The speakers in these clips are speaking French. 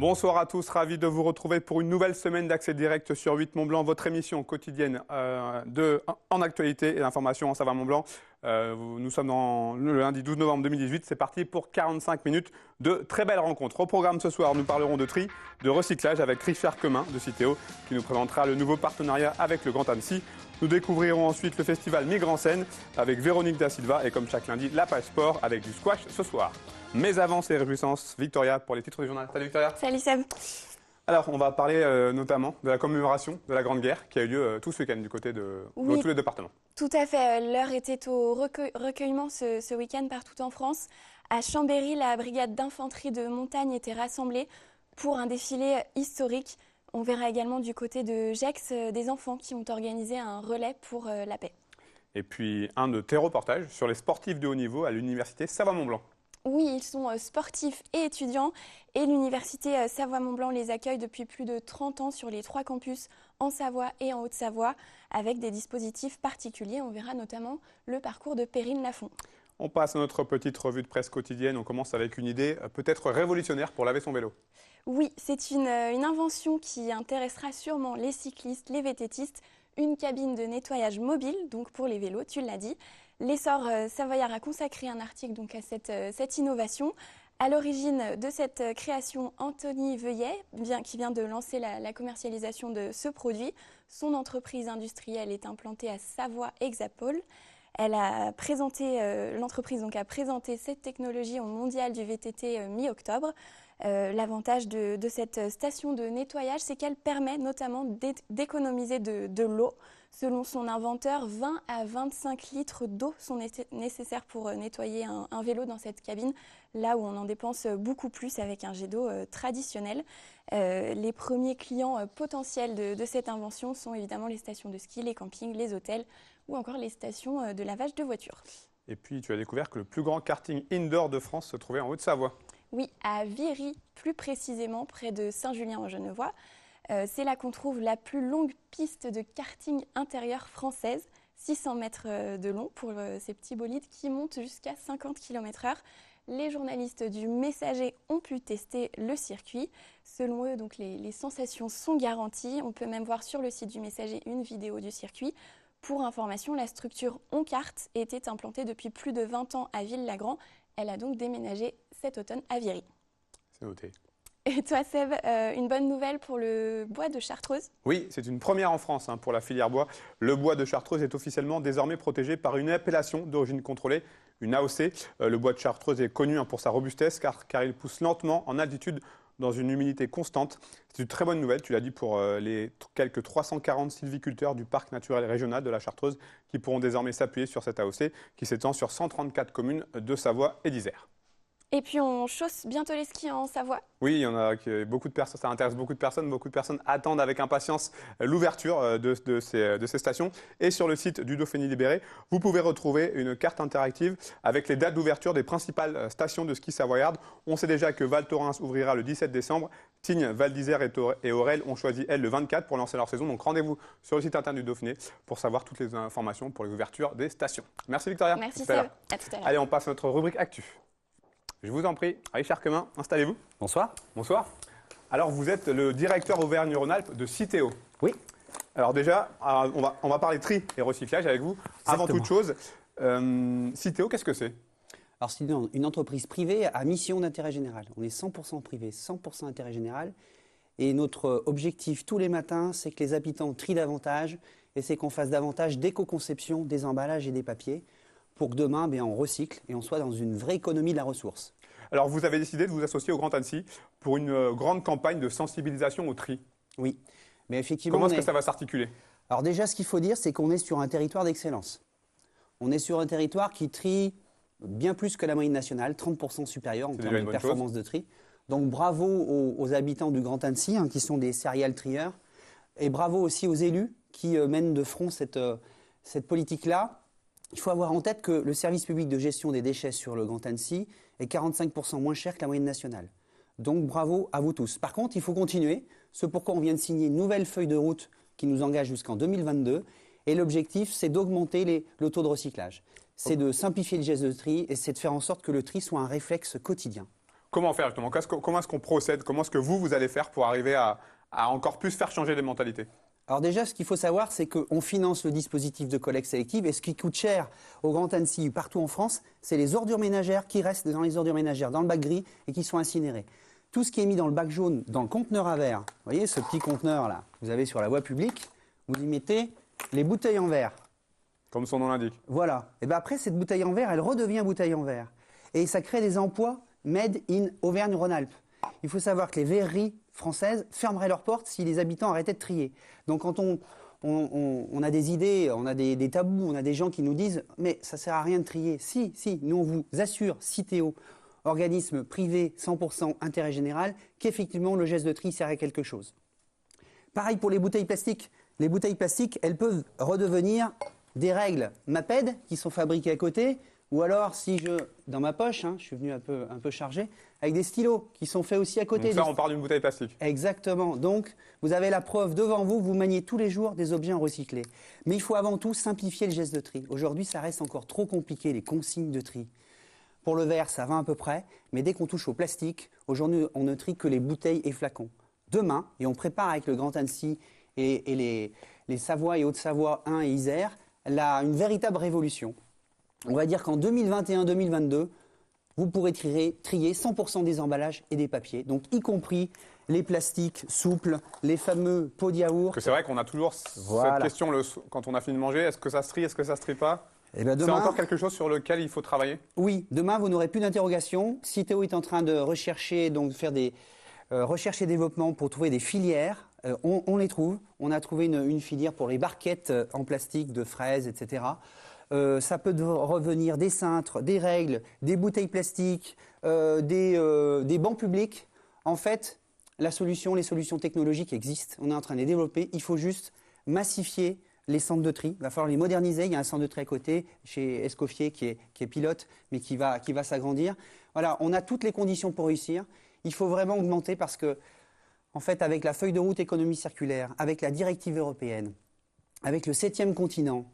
Bonsoir à tous, ravi de vous retrouver pour une nouvelle semaine d'accès direct sur 8 Mont-Blanc, votre émission quotidienne en actualité et d'information en Savoie-Mont-Blanc. Nous sommes le lundi 12 novembre 2018, c'est parti pour 45 minutes de très belles rencontres. Au programme ce soir, nous parlerons de tri, de recyclage avec Richard Quemin de Citeo qui nous présentera le nouveau partenariat avec le Grand Annecy. Nous découvrirons ensuite le festival Migre en Scène avec Véronique Da Silva et comme chaque lundi, la page sport avec du squash ce soir. Mais avant ces réjouissances, Victoria pour les titres du journal. Salut Victoria. Salut Seb. Alors, on va parler notamment de la commémoration de la Grande Guerre qui a eu lieu tout ce week-end du côté de tous les départements. Tout à fait. L'heure était au recueillement ce week-end partout en France. À Chambéry, la brigade d'infanterie de montagne était rassemblée pour un défilé historique. On verra également du côté de Gex des enfants qui ont organisé un relais pour la paix. Et puis, un de tes reportages sur les sportifs de haut niveau à l'université Savoie-Mont-Blanc. Oui, ils sont sportifs et étudiants et l'université Savoie-Mont-Blanc les accueille depuis plus de 30 ans sur les 3 campus en Savoie et en Haute-Savoie avec des dispositifs particuliers. On verra notamment le parcours de Perrine Lafont. On passe à notre petite revue de presse quotidienne. On commence avec une idée peut-être révolutionnaire pour laver son vélo. Oui, c'est une invention qui intéressera sûrement les cyclistes, les VTTistes. Une cabine de nettoyage mobile, donc pour les vélos, tu l'as dit. L'Essor Savoyard a consacré un article donc, à cette innovation. À l'origine de cette création, Anthony Veuillet, qui vient de lancer la commercialisation de ce produit. Son entreprise industrielle est implantée à Savoie-Hexapole. L'entreprise a présenté cette technologie au Mondial du VTT mi-octobre. L'avantage de cette station de nettoyage, c'est qu'elle permet notamment d'économiser de l'eau. Selon son inventeur, 20 à 25 litres d'eau sont nécessaires pour nettoyer un vélo dans cette cabine, là où on en dépense beaucoup plus avec un jet d'eau traditionnel. Les premiers clients potentiels de cette invention sont évidemment les stations de ski, les campings, les hôtels ou encore les stations de lavage de voitures. Et puis, tu as découvert que le plus grand karting indoor de France se trouvait en Haute-Savoie. Oui, à Viry, plus précisément, près de Saint-Julien-en-Genevois. C'est là qu'on trouve la plus longue piste de karting intérieur française, 600 mètres de long pour ces petits bolides qui montent jusqu'à 50 km/h. Les journalistes du Messager ont pu tester le circuit. Selon eux, donc, les sensations sont garanties. On peut même voir sur le site du Messager une vidéo du circuit. Pour information, la structure OnKart était implantée depuis plus de 20 ans à Ville-Lagrand. Elle a donc déménagé cet automne à Viry. C'est noté. Et toi Seb, une bonne nouvelle pour le bois de Chartreuse? Oui, c'est une première en France pour la filière bois. Le bois de Chartreuse est officiellement désormais protégé par une appellation d'origine contrôlée, une AOC. Le bois de Chartreuse est connu pour sa robustesse car il pousse lentement en altitude dans une humidité constante. C'est une très bonne nouvelle, tu l'as dit, pour les quelques 340 sylviculteurs du parc naturel régional de la Chartreuse qui pourront désormais s'appuyer sur cette AOC qui s'étend sur 134 communes de Savoie et d'Isère. Et puis on chausse bientôt les skis en Savoie. Oui, il y en a beaucoup de personnes, ça intéresse beaucoup de personnes. Beaucoup de personnes attendent avec impatience l'ouverture de ces stations. Et sur le site du Dauphiné Libéré, vous pouvez retrouver une carte interactive avec les dates d'ouverture des principales stations de ski savoyardes. On sait déjà que Val Thorens ouvrira le 17 décembre. Tignes, Val d'Isère et Aurel ont choisi, elles, le 24 pour lancer leur saison. Donc rendez-vous sur le site internet du Dauphiné pour savoir toutes les informations pour les ouvertures des stations. Merci Victoria. Merci Seb. À tout à l'heure. Allez, on passe à notre rubrique Actu. Je vous en prie, Richard Quemin, installez-vous. Bonsoir. Bonsoir. Alors, vous êtes le directeur Auvergne-Rhône-Alpes de Citeo. Oui. Alors déjà, on va parler tri et recyclage avec vous. Exactement. Avant toute chose, Citeo, qu'est-ce que c'est? Alors, c'est une entreprise privée à mission d'intérêt général. On est 100% privé, 100% intérêt général. Et notre objectif tous les matins, c'est que les habitants trient davantage et c'est qu'on fasse davantage d'éco-conception des emballages et des papiers pour que demain, on recycle et on soit dans une vraie économie de la ressource. Alors, vous avez décidé de vous associer au Grand Annecy pour une grande campagne de sensibilisation au tri. Oui, mais effectivement… Comment est-ce que ça va s'articuler? Alors déjà, ce qu'il faut dire, c'est qu'on est sur un territoire d'excellence. On est sur un territoire qui trie bien plus que la moyenne nationale, 30% supérieure en termes de performance de tri. Donc bravo aux habitants du Grand Annecy, qui sont des serial trieurs, et bravo aussi aux élus qui mènent de front cette politique-là. Il faut avoir en tête que le service public de gestion des déchets sur le Grand Annecy est 45% moins cher que la moyenne nationale. Donc bravo à vous tous. Par contre, il faut continuer, ce pourquoi on vient de signer une nouvelle feuille de route qui nous engage jusqu'en 2022. Et l'objectif, c'est d'augmenter le taux de recyclage. C'est de simplifier le geste de tri et c'est de faire en sorte que le tri soit un réflexe quotidien. Comment faire justement? Comment est-ce qu'on procède? Comment est-ce que vous allez faire pour arriver à encore plus faire changer les mentalités? Alors déjà, ce qu'il faut savoir, c'est qu'on finance le dispositif de collecte sélective et ce qui coûte cher au Grand Annecy, partout en France, c'est les ordures ménagères qui restent dans les ordures ménagères, dans le bac gris et qui sont incinérées. Tout ce qui est mis dans le bac jaune, dans le conteneur à verre, vous voyez ce petit conteneur là, vous avez sur la voie publique, vous y mettez les bouteilles en verre. Comme son nom l'indique. Voilà. Et bien après, cette bouteille en verre, elle redevient bouteille en verre. Et ça crée des emplois made in Auvergne-Rhône-Alpes. Il faut savoir que les verreries françaises fermeraient leurs portes si les habitants arrêtaient de trier. Donc quand on a des idées, on a des tabous, on a des gens qui nous disent « mais ça ne sert à rien de trier ». Si, nous on vous assure, Citeo, organisme privé 100% intérêt général, qu'effectivement le geste de tri sert à quelque chose. Pareil pour les bouteilles plastiques. Les bouteilles plastiques, elles peuvent redevenir des règles MAPED qui sont fabriquées à côté, ou alors si dans ma poche, je suis venu un peu chargé, avec des stylos qui sont faits aussi à côté. Donc ça, on part d'une bouteille plastique. Exactement. Donc, vous avez la preuve devant vous, vous maniez tous les jours des objets en recyclé. Mais il faut avant tout simplifier le geste de tri. Aujourd'hui, ça reste encore trop compliqué, les consignes de tri. Pour le verre, ça va à peu près, mais dès qu'on touche au plastique, aujourd'hui, on ne trie que les bouteilles et flacons. Demain, et on prépare avec le Grand Annecy et les Savoie et Haute-Savoie 1 et Isère, une véritable révolution. On va dire qu'en 2021-2022, vous pourrez trier 100% des emballages et des papiers, donc y compris les plastiques souples, les fameux pots de yaourt. C'est vrai qu'on a toujours cette question quand on a fini de manger, est-ce que ça se trie, est-ce que ça se trie pas? Eh ben c'est encore quelque chose sur lequel il faut travailler? Oui, demain vous n'aurez plus d'interrogation. Citeo est en train de rechercher, donc faire des recherche et développement pour trouver des filières. On les trouve. On a trouvé une filière pour les barquettes en plastique de fraises, etc. Ça peut revenir des cintres, des règles, des bouteilles plastiques, des bancs publics. En fait, les solutions technologiques existent. On est en train de les développer. Il faut juste massifier les centres de tri. Il va falloir les moderniser. Il y a un centre de tri à côté, chez Escoffier, qui est pilote, mais qui va s'agrandir. Voilà, on a toutes les conditions pour réussir. Il faut vraiment augmenter parce que, en fait, avec la feuille de route économie circulaire, avec la directive européenne, avec le 7e continent,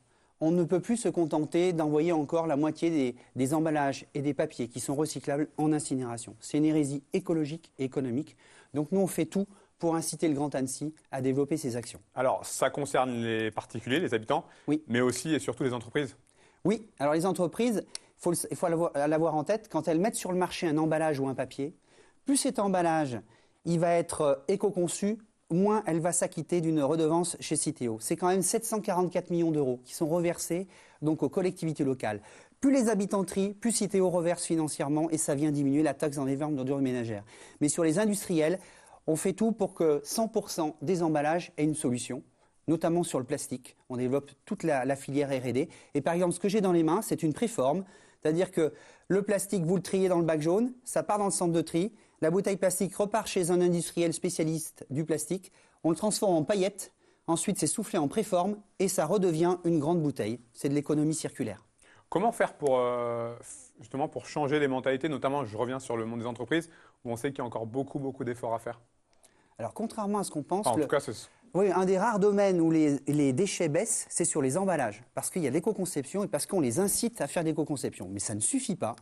on ne peut plus se contenter d'envoyer encore la moitié des emballages et des papiers qui sont recyclables en incinération. C'est une hérésie écologique et économique. Donc nous, on fait tout pour inciter le Grand Annecy à développer ses actions. Alors, ça concerne les particuliers, les habitants, oui, mais aussi et surtout les entreprises. Oui, alors les entreprises, il faut l'avoir en tête, quand elles mettent sur le marché un emballage ou un papier, plus cet emballage il va être éco-conçu, moins elle va s'acquitter d'une redevance chez Citeo. C'est quand même 744 millions d'euros qui sont reversés donc aux collectivités locales. Plus les habitants trient, plus Citeo reverse financièrement et ça vient diminuer la taxe dans les ventes d'ordures ménagères. Mais sur les industriels, on fait tout pour que 100% des emballages aient une solution, notamment sur le plastique. On développe toute la filière R&D. Et par exemple, ce que j'ai dans les mains, c'est une préforme, c'est-à-dire que le plastique, vous le triez dans le bac jaune, ça part dans le centre de tri, la bouteille plastique repart chez un industriel spécialiste du plastique, on le transforme en paillettes, ensuite c'est soufflé en préforme et ça redevient une grande bouteille. C'est de l'économie circulaire. Comment faire justement pour changer les mentalités, notamment je reviens sur le monde des entreprises, où on sait qu'il y a encore beaucoup d'efforts à faire? Alors contrairement à ce qu'on pense, en tout cas, oui, un des rares domaines où les déchets baissent, c'est sur les emballages, parce qu'il y a l'éco-conception et parce qu'on les incite à faire de l'éco-conception. Mais ça ne suffit pas.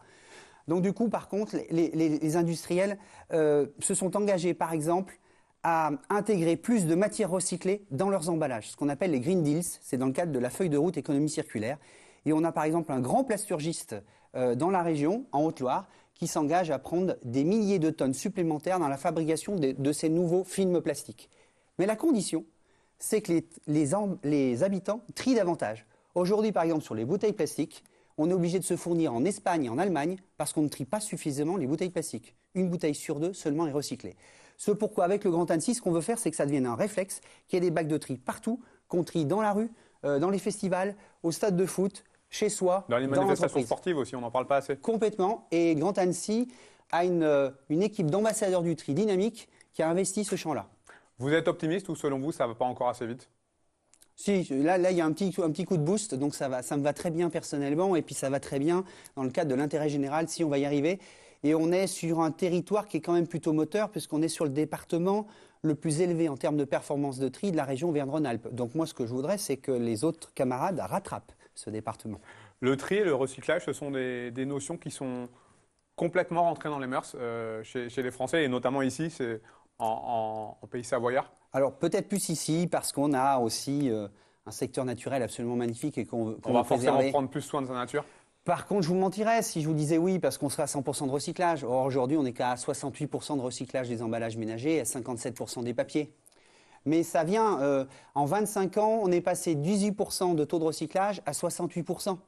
Donc du coup, par contre, les industriels se sont engagés, par exemple, à intégrer plus de matières recyclées dans leurs emballages, ce qu'on appelle les Green Deals. C'est dans le cadre de la feuille de route économie circulaire. Et on a par exemple un grand plasturgiste dans la région, en Haute-Loire, qui s'engage à prendre des milliers de tonnes supplémentaires dans la fabrication de ces nouveaux films plastiques. Mais la condition, c'est que les habitants trient davantage. Aujourd'hui, par exemple, sur les bouteilles plastiques, on est obligé de se fournir en Espagne et en Allemagne parce qu'on ne trie pas suffisamment les bouteilles plastiques. Une bouteille sur deux seulement est recyclée. Ce pourquoi, avec le Grand Annecy, ce qu'on veut faire, c'est que ça devienne un réflexe, qu'il y ait des bacs de tri partout, qu'on trie dans la rue, dans les festivals, au stade de foot, chez soi, dans les manifestations sportives aussi, on n'en parle pas assez. Complètement. Et Grand Annecy a une équipe d'ambassadeurs du tri dynamique qui a investi ce champ-là. Vous êtes optimiste ou selon vous, ça ne va pas encore assez vite? Si, là, il y a un petit coup de boost, donc ça me va très bien personnellement, et puis ça va très bien dans le cadre de l'intérêt général, si on va y arriver. Et on est sur un territoire qui est quand même plutôt moteur, puisqu'on est sur le département le plus élevé en termes de performance de tri de la région Auvergne-Rhône-Alpes. Donc moi, ce que je voudrais, c'est que les autres camarades rattrapent ce département. Le tri et le recyclage, ce sont des notions qui sont complètement rentré dans les mœurs chez les Français, et notamment ici, c'est en pays savoyard? Alors peut-être plus ici, parce qu'on a aussi un secteur naturel absolument magnifique et qu'on On va veut forcément préserver. prendre plus soin de sa nature? Par contre, je vous mentirais si je vous disais oui, parce qu'on serait à 100% de recyclage. Or, aujourd'hui, on n'est qu'à 68% de recyclage des emballages ménagers et à 57% des papiers. Mais ça vient, en 25 ans, on est passé de 18% de taux de recyclage à 68%.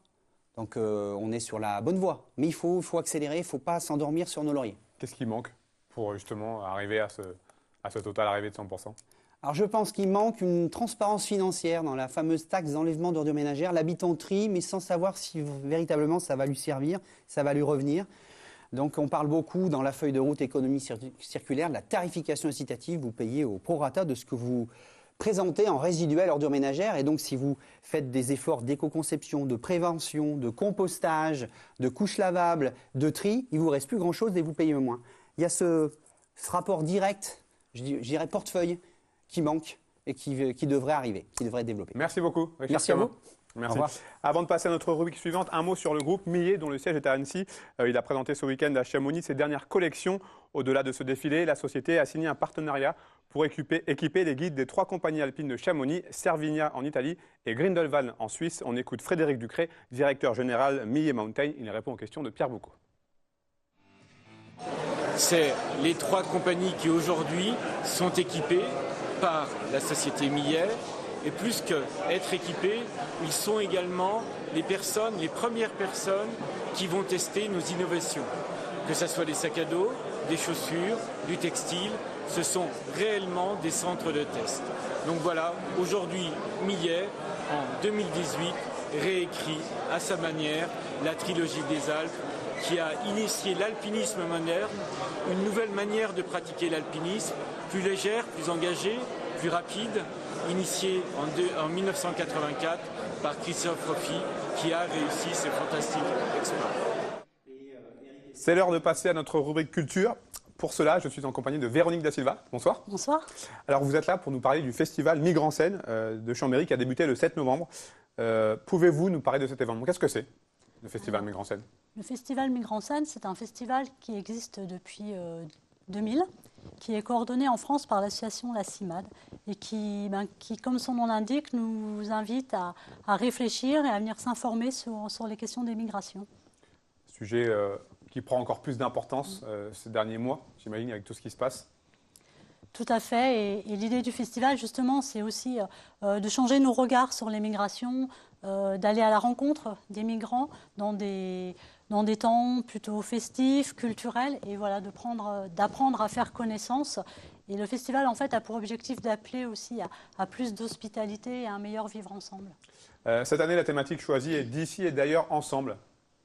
Donc, on est sur la bonne voie. Mais il faut accélérer, il ne faut pas s'endormir sur nos lauriers. Qu'est-ce qui manque pour justement arriver à ce total arrivé de 100%? Alors, je pense qu'il manque une transparence financière dans la fameuse taxe d'enlèvement d'ordures ménagères. L'habitant trie, mais sans savoir si véritablement ça va lui servir, ça va lui revenir. Donc, on parle beaucoup dans la feuille de route économie circulaire de la tarification incitative. Vous payez au prorata de ce que vous présentez en résiduel ordures ménagères. Et donc, si vous faites des efforts d'éco-conception, de prévention, de compostage, de couches lavables, de tri, il ne vous reste plus grand-chose et vous payez moins. Il y a ce rapport direct, je dirais portefeuille, qui manque et qui devrait arriver, qui devrait être développé. Merci beaucoup, Richard Merci à Camin. vous. Merci. Au revoir. Avant de passer à notre rubrique suivante, un mot sur le groupe Millet, dont le siège est à Annecy. Il a présenté ce week-end à Chamonix ses dernières collections. Au-delà de ce défilé, la société a signé un partenariat pour équiper les guides des 3 compagnies alpines de Chamonix, Cervinia en Italie et Grindelwald en Suisse. On écoute Frédéric Ducré, directeur général Millet Mountain. Il répond aux questions de Pierre Boucaud. C'est les 3 compagnies qui aujourd'hui sont équipées par la société Millet. Et plus qu'être équipés, ils sont également les premières personnes qui vont tester nos innovations. Que ce soit des sacs à dos, des chaussures, du textile, ce sont réellement des centres de test. Donc voilà, aujourd'hui, Millet, en 2018, réécrit à sa manière la trilogie des Alpes, qui a initié l'alpinisme moderne, une nouvelle manière de pratiquer l'alpinisme, plus légère, plus engagée, plus rapide, initiée en 1984 par Christophe Roffi, qui a réussi ce fantastique exploit. C'est l'heure de passer à notre rubrique culture. Pour cela, je suis en compagnie de Véronique Da Silva. Bonsoir. Bonsoir. Alors, vous êtes là pour nous parler du festival Migre en scène de Chambéry qui a débuté le 7 novembre. Pouvez-vous nous parler de cet événement? Qu'est-ce que c'est, le festival Migre en scène? Le festival Migre en scène, c'est un festival qui existe depuis 2000, qui est coordonné en France par l'association La CIMAD et qui, comme son nom l'indique, nous invite à réfléchir et à venir s'informer sur les questions des migrations. Sujet qui prend encore plus d'importance ces derniers mois, j'imagine, avec tout ce qui se passe. Tout à fait. Et l'idée du festival, justement, c'est aussi de changer nos regards sur les migrations, d'aller à la rencontre des migrants dans des temps plutôt festifs, culturels, et voilà, d'apprendre à faire connaissance. Et le festival, en fait, a pour objectif d'appeler aussi à plus d'hospitalité et à un meilleur vivre ensemble. Cette année, la thématique choisie est d'ici et d'ailleurs ensemble.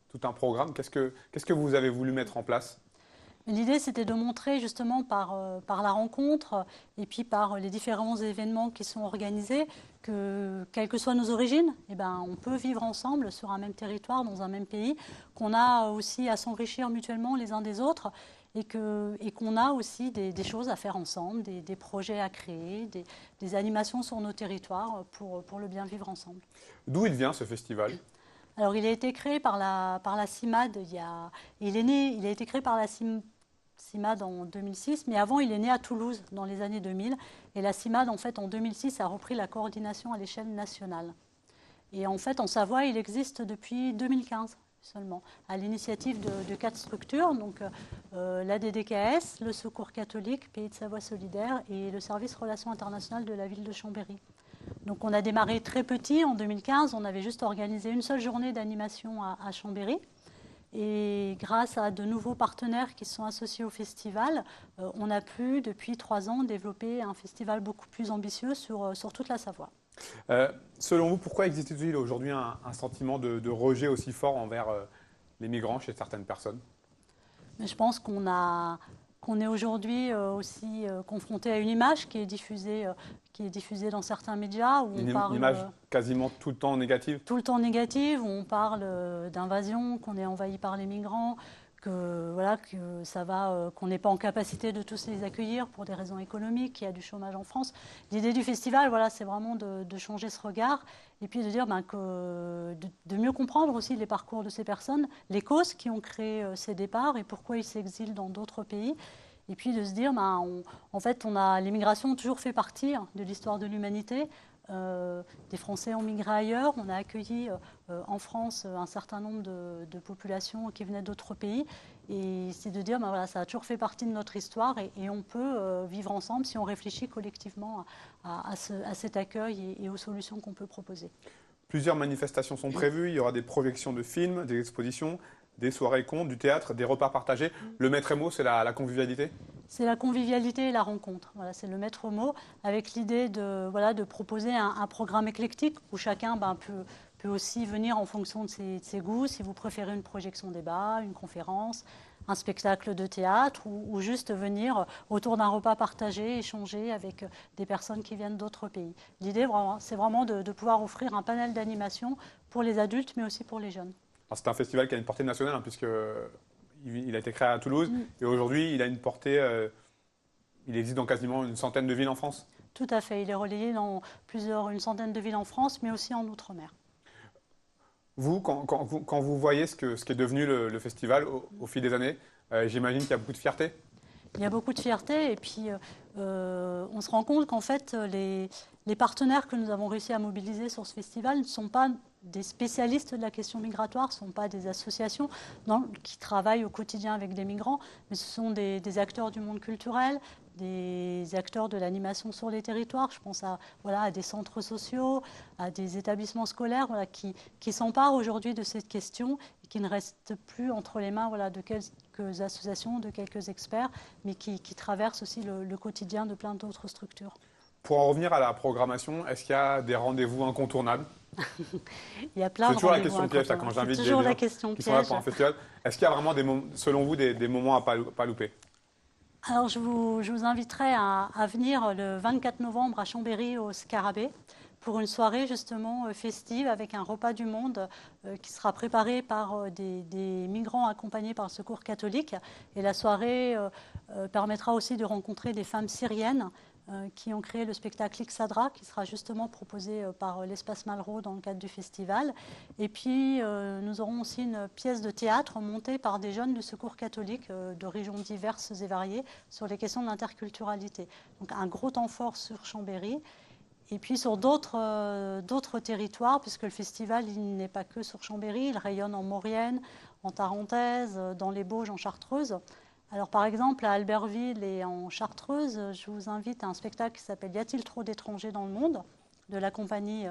Tout un programme. Qu'est-ce que vous avez voulu mettre en place? L'idée, c'était de montrer justement par la rencontre et puis par les différents événements qui sont organisés que, quelles que soient nos origines, on peut vivre ensemble sur un même territoire, dans un même pays, qu'on a aussi à s'enrichir mutuellement les uns des autres et qu'on a aussi des choses à faire ensemble, des projets à créer, des animations sur nos territoires pour le bien vivre ensemble. D'où il vient ce festival? Alors, il a été créé par la CIMAD, il a été créé par la CIMAD en 2006, mais avant, il est né à Toulouse dans les années 2000. Et la CIMAD, en fait, en 2006, a repris la coordination à l'échelle nationale. Et en fait, en Savoie, il existe depuis 2015 seulement, à l'initiative de 4 structures, donc l'ADDKS, le Secours catholique, Pays de Savoie solidaire et le service Relations internationales de la ville de Chambéry. Donc on a démarré très petit en 2015, on avait juste organisé une seule journée d'animation à Chambéry. Et grâce à de nouveaux partenaires qui sont associés au festival, on a pu, depuis 3 ans, développer un festival beaucoup plus ambitieux sur toute la Savoie. Selon vous, pourquoi existe-t-il aujourd'hui un sentiment de rejet aussi fort envers les migrants chez certaines personnes? Mais je pense qu'on est aujourd'hui aussi confronté à une image qui est diffusée dans certains médias. Où une image quasiment tout le temps négative? Tout le temps négative, où on parle d'invasion, qu'on est envahi par les migrants, qu'on n'est pas en capacité de tous les accueillir pour des raisons économiques, qu'il y a du chômage en France. L'idée du festival, voilà, c'est vraiment de changer ce regard et puis de dire de mieux comprendre aussi les parcours de ces personnes, les causes qui ont créé ces départs et pourquoi ils s'exilent dans d'autres pays. Et puis de se dire, l'immigration a toujours fait partie de l'histoire de l'humanité. Des Français ont migré ailleurs. On a accueilli en France un certain nombre de populations qui venaient d'autres pays. Et c'est de dire, ça a toujours fait partie de notre histoire et on peut vivre ensemble si on réfléchit collectivement à cet accueil et aux solutions qu'on peut proposer. Plusieurs manifestations sont prévues. Il y aura des projections de films, des expositions, des soirées contes, du théâtre, des repas partagés. Le maître mot, c'est la convivialité? C'est la convivialité et la rencontre. Voilà, c'est le maître mot, avec l'idée de proposer un programme éclectique où chacun peut aussi venir en fonction de ses goûts, si vous préférez une projection débat, une conférence, un spectacle de théâtre ou juste venir autour d'un repas partagé, échanger avec des personnes qui viennent d'autres pays. L'idée, c'est vraiment de pouvoir offrir un panel d'animation pour les adultes, mais aussi pour les jeunes. C'est un festival qui a une portée nationale, puisqu'il a été créé à Toulouse et aujourd'hui, il a une portée, il existe dans quasiment une centaine de villes en France. Tout à fait, il est relayé dans une centaine de villes en France, mais aussi en Outre-mer. Vous, quand vous voyez ce qu'est devenu le festival au fil des années, j'imagine qu'il y a beaucoup de fierté? Il y a beaucoup de fierté et puis on se rend compte qu'en fait, les partenaires que nous avons réussi à mobiliser sur ce festival ne sont pas des spécialistes de la question migratoire, ne sont pas des associations qui travaillent au quotidien avec des migrants, mais ce sont des acteurs du monde culturel, des acteurs de l'animation sur les territoires. Je pense à des centres sociaux, à des établissements scolaires qui s'emparent aujourd'hui de cette question et qui ne restent plus entre les mains de quelques associations, de quelques experts, mais qui traversent aussi le quotidien de plein d'autres structures. Pour en revenir à la programmation, est-ce qu'il y a des rendez-vous incontournables? Il y a plein de rendez-vous. C'est toujours la question piège, quand j'invite des gens qui sont là pour un festival. Est-ce qu'il y a vraiment, selon vous, des moments à pas louper? Alors, je vous inviterai à venir le 24 novembre à Chambéry, au Scarabée, pour une soirée justement festive avec un repas du monde qui sera préparé par des migrants accompagnés par le Secours catholique. Et la soirée permettra aussi de rencontrer des femmes syriennes qui ont créé le spectacle Ixadra, qui sera justement proposé par l'Espace Malraux dans le cadre du festival. Et puis, nous aurons aussi une pièce de théâtre montée par des jeunes du Secours catholique de régions diverses et variées sur les questions de l'interculturalité. Donc, un gros temps fort sur Chambéry. Et puis, sur d'autres territoires, puisque le festival, il n'est pas que sur Chambéry, il rayonne en Maurienne, en Tarentaise, dans les Bauges, en Chartreuse. Alors, par exemple, à Albertville et en Chartreuse, je vous invite à un spectacle qui s'appelle « Y a-t-il trop d'étrangers dans le monde ?» de la compagnie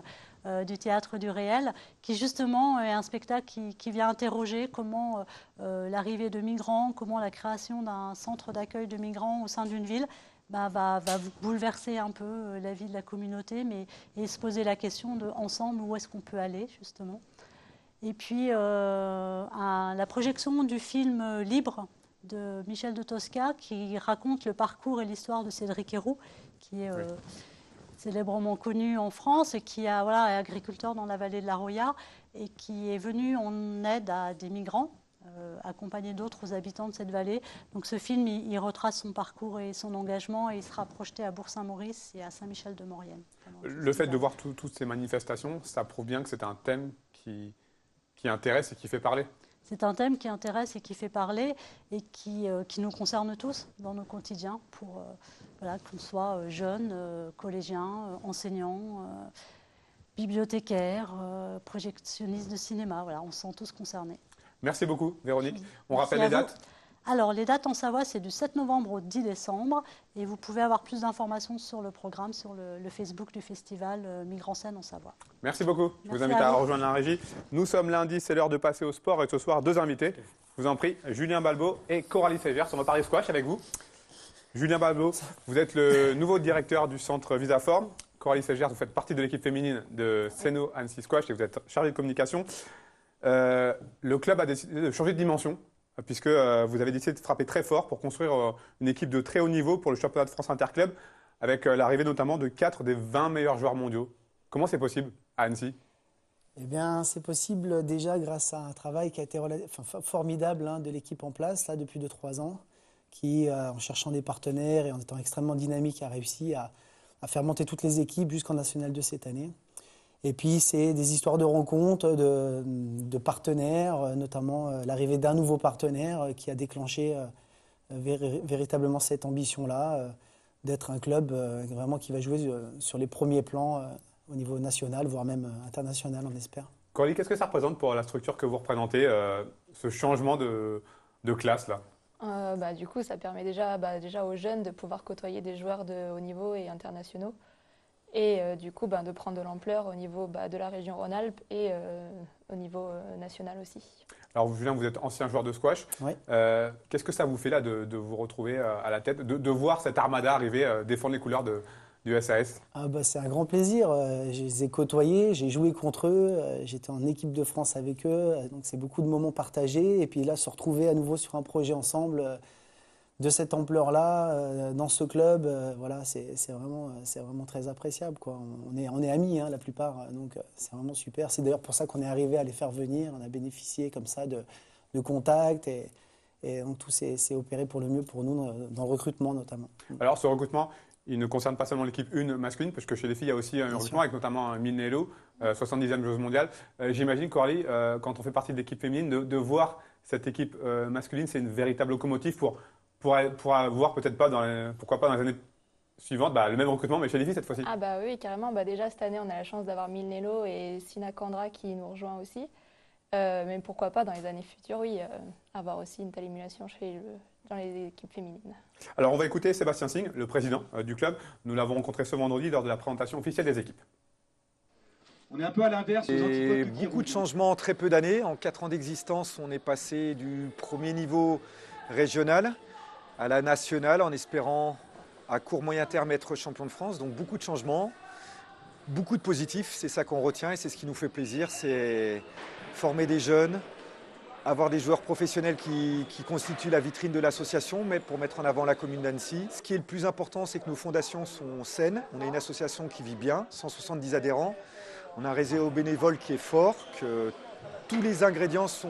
du Théâtre du Réel, qui justement est un spectacle qui vient interroger comment l'arrivée de migrants, comment la création d'un centre d'accueil de migrants au sein d'une ville va bouleverser un peu la vie de la communauté, et se poser la question de ensemble où est-ce qu'on peut aller, justement. Et puis, la projection du film Libre de Michel de Tosca, qui raconte le parcours et l'histoire de Cédric Héroux, qui est célèbrement connu en France et qui est agriculteur dans la vallée de la Roya et qui est venu en aide à des migrants, accompagné d'autres habitants de cette vallée. Donc ce film, il retrace son parcours et son engagement, et il sera projeté à Bourg-Saint-Maurice et à Saint-Michel-de-Maurienne. Le fait de voir toutes ces manifestations, ça prouve bien que c'est un thème qui intéresse et qui fait parler. C'est un thème qui intéresse et qui fait parler et qui nous concerne tous dans nos quotidiens, pour qu'on soit jeunes, collégiens, enseignants, bibliothécaires, projectionnistes de cinéma. Voilà, on se sent tous concernés. Merci beaucoup, Véronique. On rappelle les dates? Alors, les dates en Savoie, c'est du 7 novembre au 10 décembre. Et vous pouvez avoir plus d'informations sur le programme, sur le Facebook du festival Migrants Scène en Savoie. Merci beaucoup. Je vous invite à rejoindre la régie. Nous sommes lundi, c'est l'heure de passer au sport. Et ce soir, deux invités. Je vous en prie, Julien Balbo et Coralie Ségère sur Paris Squash avec vous. Julien Balbo, vous êtes le nouveau directeur du centre Visaform. Coralie Ségère, vous faites partie de l'équipe féminine de Ceno Annecy Squash et vous êtes chargée de communication. Le club a décidé de changer de dimension, puisque vous avez décidé de frapper très fort pour construire une équipe de très haut niveau pour le championnat de France Interclub, avec l'arrivée notamment de 4 des 20 meilleurs joueurs mondiaux. Comment c'est possible à Annecy? Eh bien, c'est possible déjà grâce à un travail qui a été formidable de l'équipe en place là, depuis 2-3 ans, qui, en cherchant des partenaires et en étant extrêmement dynamique, a réussi à faire monter toutes les équipes jusqu'en National 2 cette année. Et puis, c'est des histoires de rencontres, de partenaires, notamment l'arrivée d'un nouveau partenaire qui a déclenché véritablement cette ambition-là, d'être un club vraiment qui va jouer sur les premiers plans au niveau national, voire même international, on espère. Coralie, qu'est-ce que ça représente pour la structure que vous représentez, ce changement de classe là? Du coup, ça permet déjà aux jeunes de pouvoir côtoyer des joueurs de haut niveau et internationaux. Et du coup, de prendre de l'ampleur au niveau de la région Rhône-Alpes et au niveau national aussi. Alors Julien, vous êtes ancien joueur de squash. Oui. Qu'est-ce que ça vous fait là de vous retrouver à la tête, de voir cette armada arriver défendre les couleurs du SAS? C'est un grand plaisir. Je les ai côtoyés, j'ai joué contre eux, j'étais en équipe de France avec eux. Donc c'est beaucoup de moments partagés. Et puis là, se retrouver à nouveau sur un projet ensemble de cette ampleur-là, dans ce club, voilà, c'est vraiment très appréciable, quoi. On est amis, la plupart, donc c'est vraiment super. C'est d'ailleurs pour ça qu'on est arrivé à les faire venir. On a bénéficié comme ça de contacts et donc tout s'est opéré pour le mieux pour nous dans le recrutement notamment. Alors ce recrutement, il ne concerne pas seulement l'équipe 1 masculine, parce que chez les filles, il y a aussi un recrutement avec notamment Mine Hello, 70e joueuse mondiale. J'imagine, Coralie, quand on fait partie de l'équipe féminine, de voir cette équipe masculine, c'est une véritable locomotive pour avoir peut-être pas pourquoi pas dans les années suivantes le même recrutement, mais chez les filles cette fois-ci. Ah oui, carrément. Déjà cette année, on a la chance d'avoir Milnelo et Sina Kandra qui nous rejoint aussi. Mais pourquoi pas dans les années futures, oui, avoir aussi une telle émulation dans les équipes féminines. Alors on va écouter Sébastien Singh, le président du club. Nous l'avons rencontré ce vendredi lors de la présentation officielle des équipes. On est un peu à l'inverse. Et beaucoup de changements en très peu d'années. En 4 ans d'existence, on est passé du premier niveau régional à la nationale en espérant à court moyen terme être champion de France. Donc beaucoup de changements, beaucoup de positifs, c'est ça qu'on retient et c'est ce qui nous fait plaisir, c'est former des jeunes, avoir des joueurs professionnels qui constituent la vitrine de l'association, mais pour mettre en avant la commune d'Annecy. Ce qui est le plus important, c'est que nos fondations sont saines. On est une association qui vit bien, 170 adhérents. On a un réseau bénévole qui est fort, que tous les ingrédients sont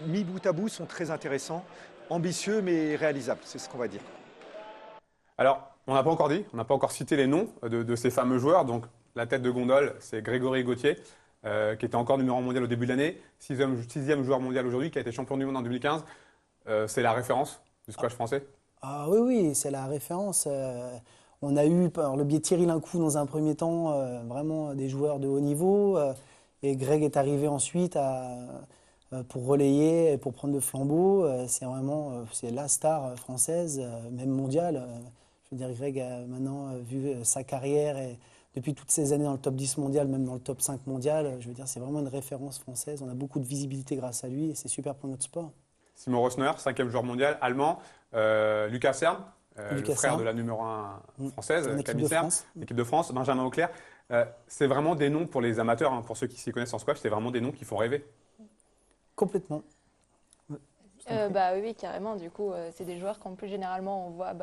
mis bout à bout, sont très intéressants. Ambitieux mais réalisable, c'est ce qu'on va dire. Alors, on n'a pas encore dit, on n'a pas encore cité les noms de ces fameux joueurs. Donc, la tête de gondole, c'est Grégory Gauthier, qui était encore numéro 1 mondial au début de l'année, sixième joueur mondial aujourd'hui, qui a été champion du monde en 2015. C'est la référence du squash français? Ah oui, c'est la référence. On a eu, par le biais de Thierry Lincou, dans un premier temps, vraiment des joueurs de haut niveau. Et Greg est arrivé ensuite pour relayer et pour prendre le flambeau. C'est la star française, même mondiale. Je veux dire, Greg a maintenant vu sa carrière et depuis toutes ces années dans le top 10 mondial, même dans le top 5 mondial. Je veux dire, c'est vraiment une référence française. On a beaucoup de visibilité grâce à lui et c'est super pour notre sport. Simon Rosner, 5e joueur mondial, allemand. Lucas Serme, le frère de la numéro 1 française, Camille Serme, équipe de France. Benjamin Auclair. C'est vraiment des noms pour les amateurs, pour ceux qui s'y connaissent en squash, c'est vraiment des noms qui font rêver. Complètement. Oui, carrément. Du coup, c'est des joueurs qu'en plus généralement on voit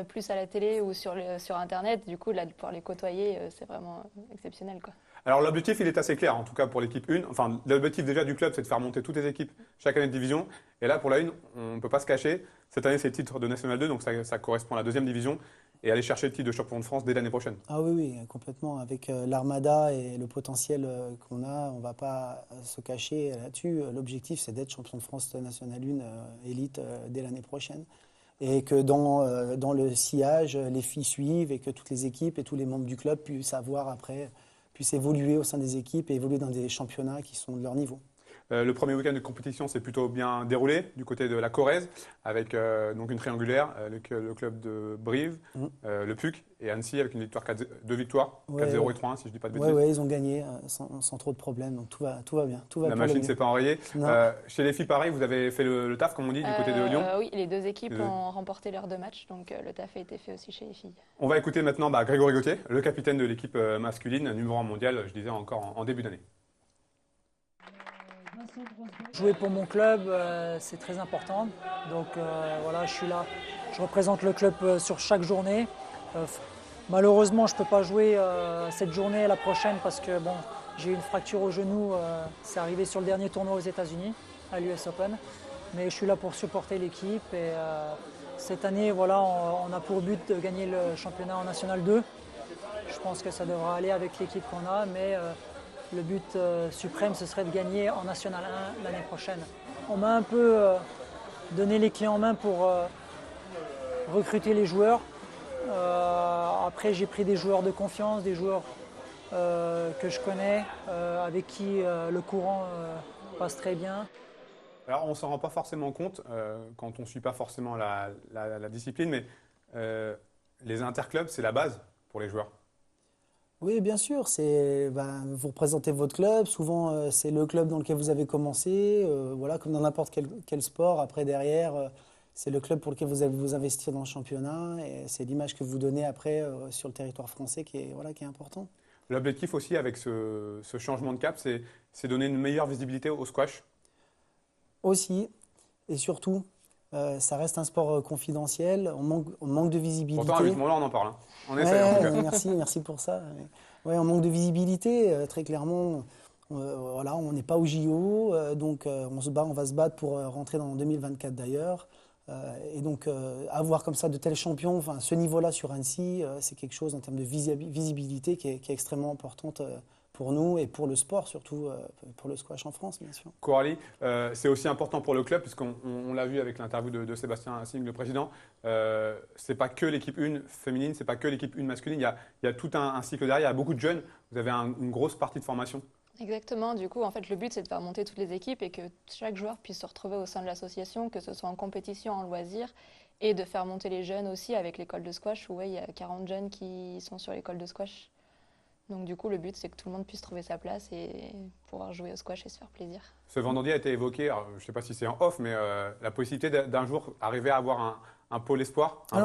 plus à la télé ou sur Internet. Du coup, là, de pouvoir les côtoyer, c'est vraiment exceptionnel, quoi. Alors l'objectif, il est assez clair, en tout cas pour l'équipe 1. Enfin, l'objectif déjà du club, c'est de faire monter toutes les équipes chaque année de division. Et là, pour la 1, on ne peut pas se cacher. Cette année, c'est le titre de National 2, donc ça correspond à la 2e division. Et aller chercher le titre de champion de France dès l'année prochaine. Ah oui, complètement. Avec l'armada et le potentiel qu'on a, on ne va pas se cacher là-dessus. L'objectif, c'est d'être champion de France National 1 élite dès l'année prochaine. Et que dans le sillage, les filles suivent et que toutes les équipes et tous les membres du club puissent évoluer au sein des équipes et évoluer dans des championnats qui sont de leur niveau. Le premier week-end de compétition s'est plutôt bien déroulé du côté de la Corrèze, avec donc une triangulaire, le club de Brive, le PUC et Annecy avec deux victoires, 4-0 et 3-1 si je ne dis pas de bêtises. Oui, ils ont gagné sans trop de problèmes, donc tout va bien. La machine ne s'est pas enrayée. Chez les filles, pareil, vous avez fait le taf, comme on dit, du côté de Lyon? Oui, les deux équipes ont remporté leurs 2 matchs, donc le taf a été fait aussi chez les filles. On va écouter maintenant Grégory Gauthier, le capitaine de l'équipe masculine, numéro 1 mondial, je disais encore en début d'année. Jouer pour mon club, c'est très important. Donc voilà, je suis là, je représente le club sur chaque journée. Malheureusement, je ne peux pas jouer cette journée et la prochaine parce que bon, j'ai eu une fracture au genou. C'est arrivé sur le dernier tournoi aux États-Unis, à l'US Open. Mais je suis là pour supporter l'équipe. Et cette année, voilà, on a pour but de gagner le championnat en National 2. Je pense que ça devra aller avec l'équipe qu'on a. Mais le but suprême, ce serait de gagner en National 1 l'année prochaine. On m'a un peu donné les clés en main pour recruter les joueurs. Après, j'ai pris des joueurs de confiance, des joueurs que je connais, avec qui le courant passe très bien. Alors, on ne s'en rend pas forcément compte quand on ne suit pas forcément la discipline, mais les interclubs, c'est la base pour les joueurs. Oui, bien sûr. Vous représentez votre club. Souvent, c'est le club dans lequel vous avez commencé. Voilà, comme dans n'importe quel sport. Après, derrière, c'est le club pour lequel vous allez vous investir dans le championnat. Et c'est l'image que vous donnez après sur le territoire français qui est important. L'objectif aussi avec ce changement de cap, c'est donner une meilleure visibilité au squash. Aussi, et surtout, ça reste un sport confidentiel, on manque de visibilité. Pourtant, à 8 Mont-Blanc, on en parle. Hein. On essaie en tout cas. Merci pour ça. Ouais, on manque de visibilité, très clairement. Voilà, on n'est pas au JO, donc on va se battre pour rentrer dans 2024 d'ailleurs. Et donc, avoir comme ça de tels champions, enfin, ce niveau-là sur Annecy, c'est quelque chose en termes de visibilité qui est extrêmement importante pour nous et pour le sport, surtout pour le squash en France, bien sûr. Coralie, c'est aussi important pour le club, puisqu'on l'a vu avec l'interview de Sébastien Singh, le président. C'est pas que l'équipe 1 féminine, c'est pas que l'équipe 1 masculine. Il y a tout un cycle derrière, il y a beaucoup de jeunes. Vous avez une grosse partie de formation. Exactement. Du coup, en fait, le but, c'est de faire monter toutes les équipes et que chaque joueur puisse se retrouver au sein de l'association, que ce soit en compétition, en loisir, et de faire monter les jeunes aussi avec l'école de squash, où il y a 40 jeunes qui sont sur l'école de squash. Donc du coup, le but, c'est que tout le monde puisse trouver sa place et pouvoir jouer au squash et se faire plaisir. Ce vendredi a été évoqué, alors, je ne sais pas si c'est en off, mais la possibilité d'un jour arriver à avoir un pôle espoir, un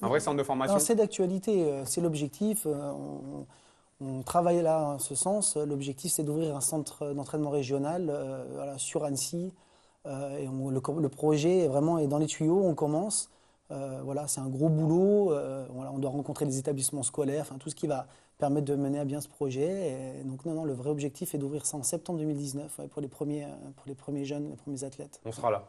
vrai centre de formation. C'est d'actualité, c'est l'objectif. On travaille là en ce sens. L'objectif, c'est d'ouvrir un centre d'entraînement régional sur Annecy. Et le projet est dans les tuyaux, on commence. C'est un gros boulot. On doit rencontrer les établissements scolaires, tout ce qui va permettre de mener à bien ce projet. Et donc le vrai objectif est d'ouvrir ça en septembre 2019 pour les premiers jeunes, les premiers athlètes. On sera là.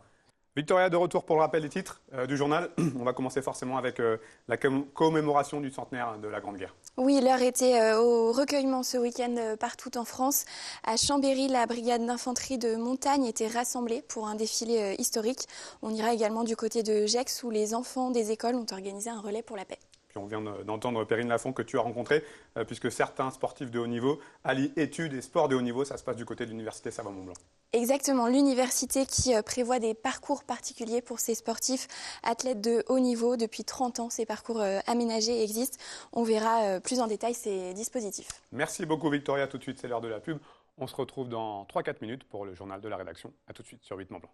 Victoria, de retour pour le rappel des titres du journal. On va commencer forcément avec la commémoration du centenaire de la Grande Guerre. Oui, l'heure était au recueillement ce week-end partout en France. À Chambéry, la brigade d'infanterie de montagne était rassemblée pour un défilé historique. On ira également du côté de Gex où les enfants des écoles ont organisé un relais pour la paix. Puis on vient d'entendre Perrine Lafont que tu as rencontré, puisque certains sportifs de haut niveau allient études et sports de haut niveau. Ça se passe du côté de l'université Savoie-Mont-Blanc. Exactement, l'université qui prévoit des parcours particuliers pour ces sportifs athlètes de haut niveau. Depuis 30 ans, ces parcours aménagés existent. On verra plus en détail ces dispositifs. Merci beaucoup Victoria, tout de suite c'est l'heure de la pub. On se retrouve dans 3-4 minutes pour le journal de la rédaction. A tout de suite sur 8 Mont-Blanc.